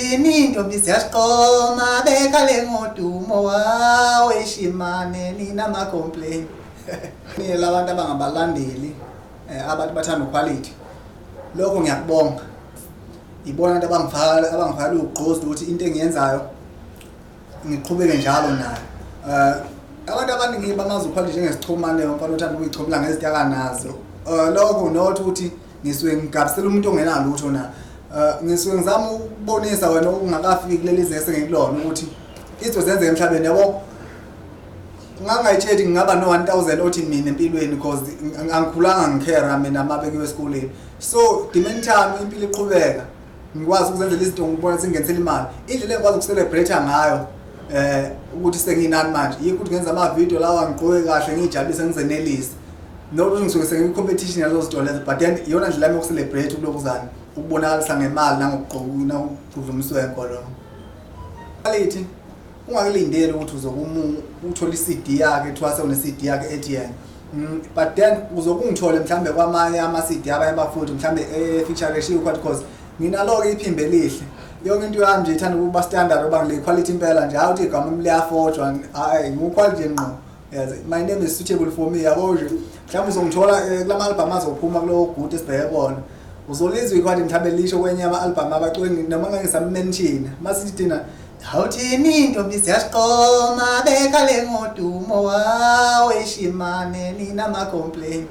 Hawuthini intombi siyasiqoma bekale ngodumo wawe shimane nina ma complain. Mina labantu abangabalandeli abantu bathanda quality. Lokho ngiyakubonga. Ibona abantu abangifakela ugqozi ukuthi into engiyenzayo ngiqhubeke njalo nayo. Abantu abaningi bamazi quality njengesichumane umfana othanda ukuyichumela ngezitaka nazo. Lokho not ukuthi ngisuke ngigabisela umuntu ongenalo lutho na. Ngisuke ngizama ukubonisa wena ungakafiki kuleli zinga sengikulona ukuthi izinto zenzeke emhlabeni yabo. Ngangayitsheli ngingaba no 1000 othi mina empilweni because angikhulanga ngicare mina mabekiwe esikoleni. So the meantime impilo iqhubeka. Ngikwazi ukuzenzela izinto ngibona singenisela imali. Indlela engikwazi ukucelebrate ngayo ukuthi senginani manje yikho ukuthi ngenza ama video lawa ngigqoke kahle ngijabulise ngizenelise. Nokuthi ngisuke sengicompetition yalezo zinto lezo but then iyona ndlela yami yokucelebrate kulokuzana ukubonakalisa ngemali nangokugqoka nakuvumisiwenko lo. Quality ungakulindeli ukuthi uzokuma uthola iCD yakhe ethiwa sewune CD yakhe ATM. But then uzokungithola mhlambe kwamanye ama CD abanye bafuthi mhlambe feature eshiwe because nginalo iphimbe lihle. Yonke into yami nje ithanda ukuba standard oba ngile quality impela nje awuthi igama liyafojwa hayi ngiquality ngqo. Yes, my name is suitable for me yabo nje. Mhlawumbe uzongithola kulama album azophuma kulo good esibheke bona. Uzolizwa ikhwadi mhlambe lisho kwenye ama album abaculi noma ngangisammention. Masithi hawuthini intombi siyasiqoma bekale ngodumo wawe shimane nina ma complain.